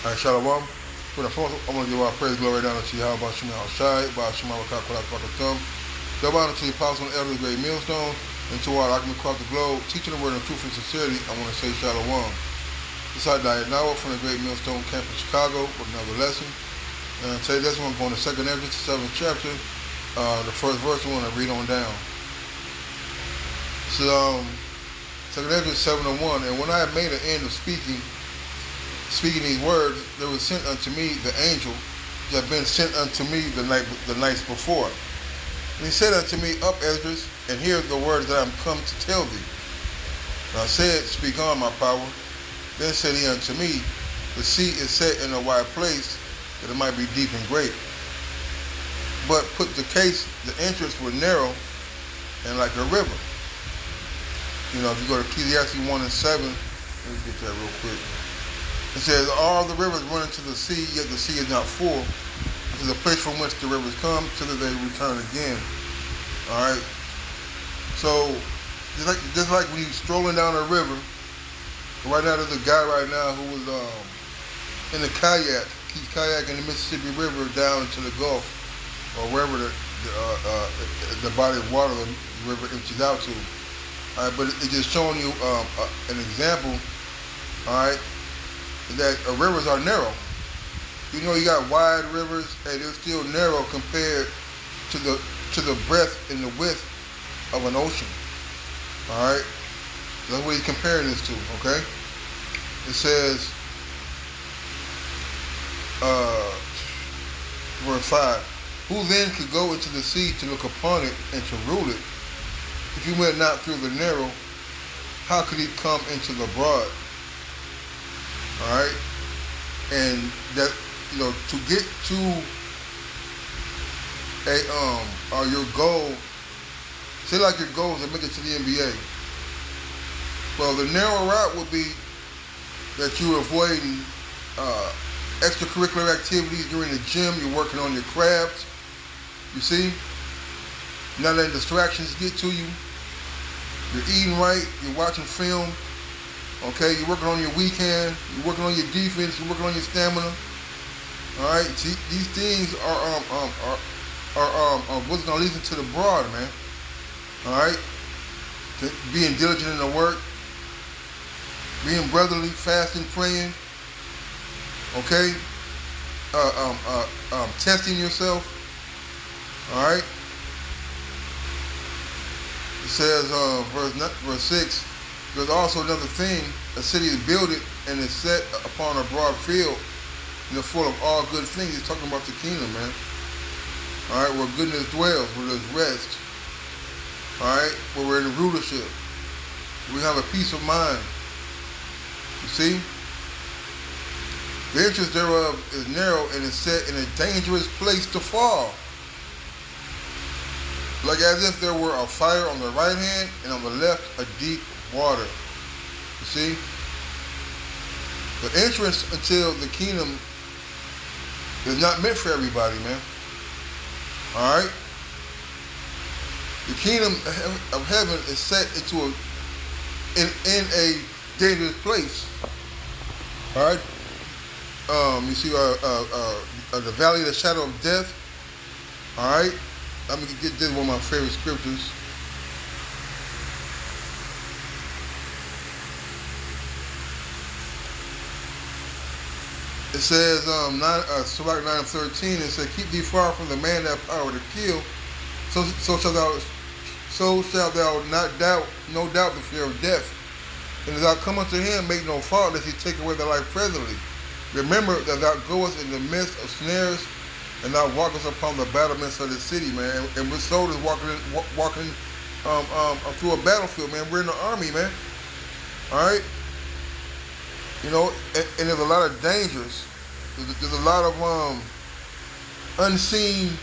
All right, Shalom. For the first, I want to give our praise, glory, down to you. How about Shema Shai, by Shema Wakakwak Wakatum. Double honor to the apostle and elders, great millstone, and to all Alchemy across the globe, teaching the word in truth and sincerity. I want to say Shalom. This is Diet Now from the Great Millstone Camp in Chicago with another lesson. And today's lesson, I'm going to 2nd Esdras, the 7th chapter. The first verse, I want to read on down. So, 2nd Esdras 7:1, and when I had made an end of speaking these words, there was sent unto me the angel that had been sent unto me the nights before. And he said unto me, Up, Esdras, and hear the words that I am come to tell thee. And I said, Speak on, my power. Then said he unto me, The sea is set in a wide place, that it might be deep and great. But put the case, the entrance were narrow and like a river. You know, if you go to Ecclesiastes 1:7, let me get that real quick. It says, all the rivers run into the sea, yet the sea is not full. It is a place from which the rivers come, till that they return again. All right. So, just like when you're strolling down a river, right now there's a guy right now who was in a kayak. He's kayaking the Mississippi River down into the Gulf, or wherever the body of water the river empties out to. All right, but it's just showing you an example. All right. That rivers are narrow. You know, you got wide rivers, and they're still narrow compared to the breadth and the width of an ocean. All right, that's what he's comparing this to. Okay, it says, verse 5: Who then could go into the sea to look upon it and to rule it? If he went not through the narrow, how could he come into the broad? All right, and that, you know, to get to your goal, say like your goal is to make it to the NBA. Well, the narrow route would be that you're avoiding extracurricular activities. You're in the gym. You're working on your craft. You see, not letting distractions get to you. You're eating right. You're watching film. Okay, you're working on your weekend, you're working on your defense, you're working on your stamina. All right, these things are what's gonna lead you to the broad, man. All right, being diligent in the work, being brotherly, fasting, praying. Okay, testing yourself. All right. It says, verse 6. There's also another thing: a city is builded and is set upon a broad field, and is full of all good things. He's talking about the kingdom, man. All right, where goodness dwells, where there's rest. All right, where we're in rulership, we have a peace of mind. You see, the entrance thereof is narrow and is set in a dangerous place to fall, like as if there were a fire on the right hand and on the left a deep water. You see, the entrance until the kingdom is not meant for everybody, man. All right, the kingdom of heaven is set into in a dangerous place. All right, you see, the valley of the shadow of death. All right, I'm gonna get this, one of my favorite scriptures. It says, Sirach 9:13, it said, Keep thee far from the man that power to kill, so shalt thou not doubt, no doubt the fear of death. And as thou come unto him, make no fault, lest he take away thy life presently. Remember that thou goest in the midst of snares, and thou walkest upon the battlements of the city, man. And with soldiers walking through a battlefield, man. We're in the army, man. All right. You know, and there's a lot of dangers. There's a lot of unseen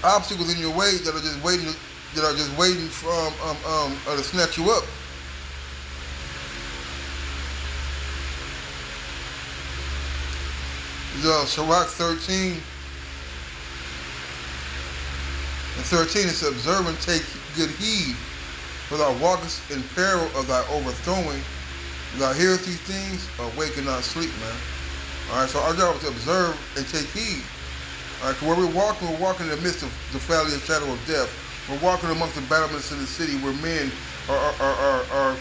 obstacles in your way that are just waiting to snatch you up. Sirach 13 and 13, it says, Observe and take good heed, for thou walkest in peril of thy overthrowing. Thou hearest these things, awake and not sleep, man. All right, so our job is to observe and take heed. All right, so where we're walking in the midst of the valley of shadow of death. We're walking amongst the battlements of the city where men are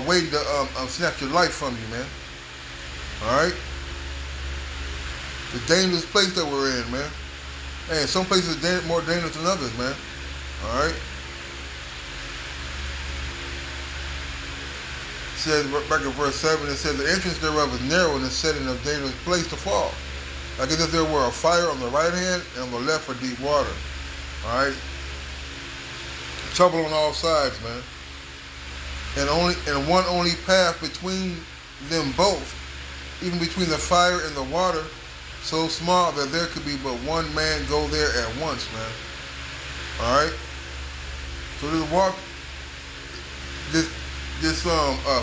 waiting to snatch your life from you, man. All right, the dangerous place that we're in, man. And some places are more dangerous than others, man. All right. It says back in verse 7, it says the entrance thereof is narrow and is set in a dangerous place to fall. Like as if there were a fire on the right hand and on the left for deep water. All right. Trouble on all sides, man. And one only path between them both, even between the fire and the water, so small that there could be but one man go there at once, man. All right. So this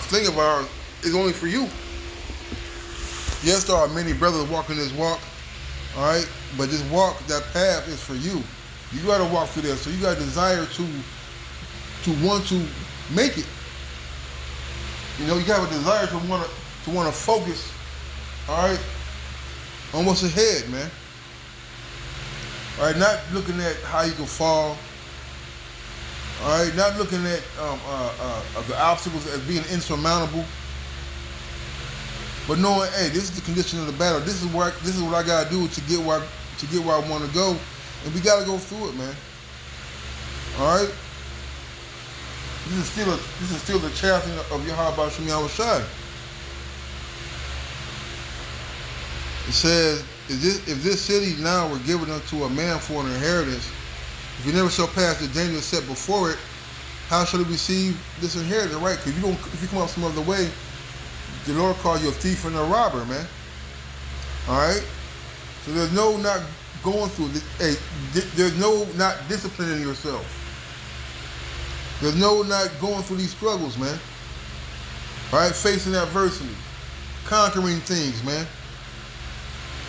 thing of ours is only for you. Yes, there are many brothers walking this walk. All right, but this walk, that path is for you. You got to walk through there. So you got a desire to want to make it. You know, you got a desire to want to focus. All right. On what's ahead, man. All right, not looking at how you can fall. All right, not looking at the obstacles as being insurmountable, but knowing, hey, this is the condition of the battle. This is what I gotta do to get where I want to go, and we gotta go through it, man. All right. This is still the chastening of Yahweh Shem Yahushai. It says, if this city now were given unto a man for an inheritance, if you never shall pass the danger set before it, how shall it receive this inheritance? Right? Because if you come up some other way, the Lord calls you a thief and a robber, man. All right. So there's no not going through. There's no not disciplining yourself. There's no not going through these struggles, man. All right, facing adversity, conquering things, man.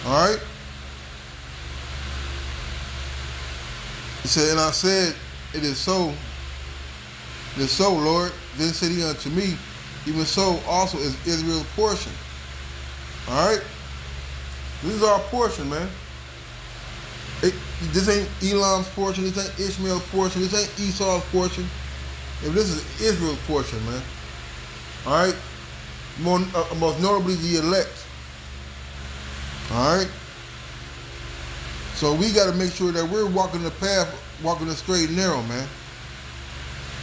All right. He said, and I said, it is so, Lord. Then said he unto me, even so also is Israel's portion. All right? This is our portion, man. This ain't Elam's portion. This ain't Ishmael's portion. This ain't Esau's portion. This is Israel's portion, man. All right? Most notably the elect. All right? So we got to make sure that we're walking the path, walking the straight and narrow, man.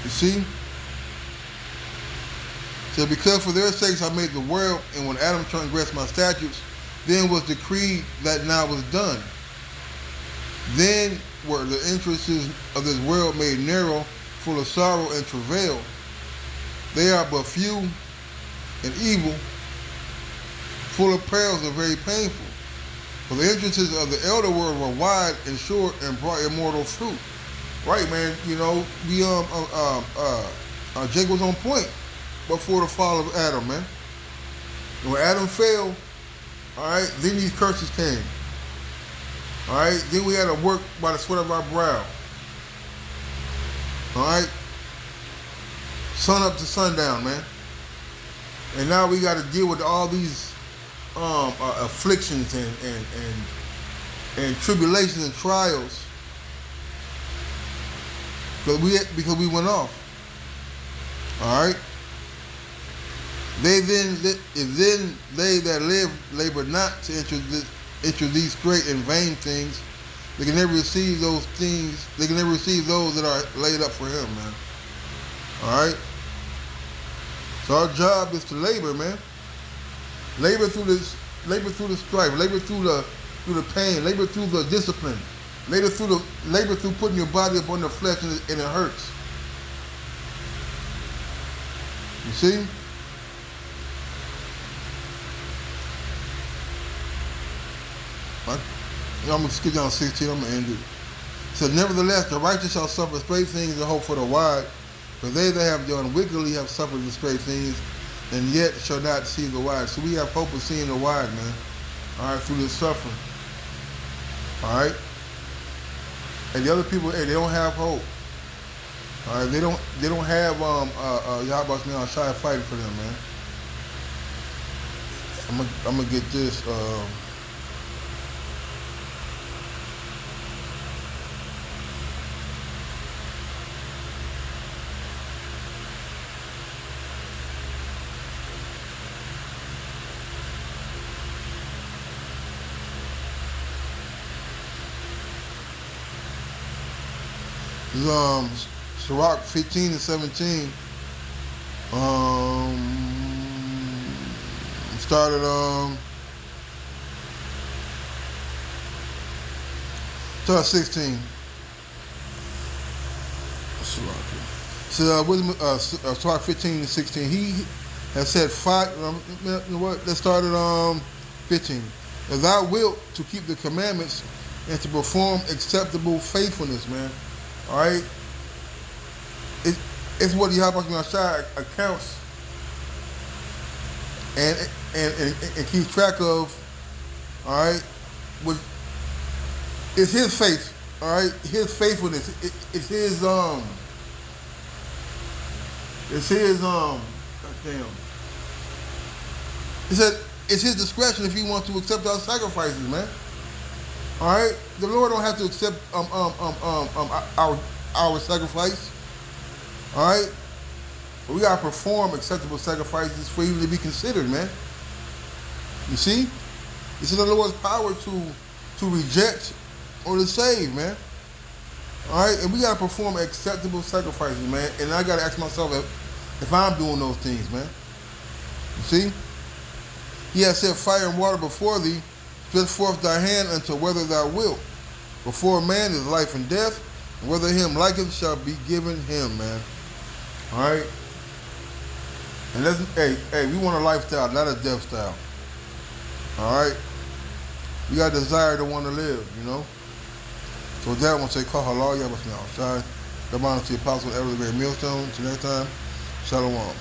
You see? So because for their sakes I made the world, and when Adam transgressed my statutes, then was decreed that now was done. Then were the interests of this world made narrow, full of sorrow and travail. They are but few and evil, full of perils and very painful. For the entrances of the elder world were wide and short and brought immortal fruit. Right, man. You know, Jake was on point before the fall of Adam, man. And when Adam fell, all right, then these curses came. All right, then we had to work by the sweat of our brow. All right, sun up to sundown, man. And now we got to deal with all these afflictions and tribulations and trials because we went off. All right. If then they that live labor not to enter these great and vain things, they can never receive those things. They can never receive those that are laid up for him, man. All right. So our job is to labor, man. Labor through the strife, labor through the pain, labor through the discipline, labor through putting your body up on the flesh and it hurts. You see? I'm gonna skip down 16. I'm gonna end it. It says, nevertheless, the righteous shall suffer straight things and hope for the wide. For they that have done wickedly have suffered the straight things, and yet shall not see the wide. So we have hope of seeing the wide, man. All right, through this suffering. All right. And the other people, hey, they don't have hope. All right, they don't have Yahweh Shai fighting for them, man. I'm gonna get this. This is, Sirach 15 and 17. Started start 16. So Sirach 15 and 16. He has said five. You know what? Let's start at 15. If thou wilt to keep the commandments and to perform acceptable faithfulness, man. All right. It's what Yahweh Shai accounts and keeps track of. All right. With it's his faith. All right. His faithfulness. It's his It's his damn. He said it's his discretion if he wants to accept our sacrifices, man. All right, the Lord don't have to accept our sacrifice. All right, but we gotta perform acceptable sacrifices for even to be considered, man. You see, it's in the Lord's power to reject or to save, man. All right, and we gotta perform acceptable sacrifices, man. And I gotta ask myself if I'm doing those things, man. You see, He has set fire and water before thee. Stretch forth thy hand unto whether thou wilt. Before man is life and death, and whether him liketh shall be given him, man. All right. And let's, hey, we want a lifestyle, not a death style. All right. We got a desire to want to live, you know. So with that, I want to say, call halal, Yahweh now. Shine. The honor to the apostle, ever the great millstone. Till next time, shalom.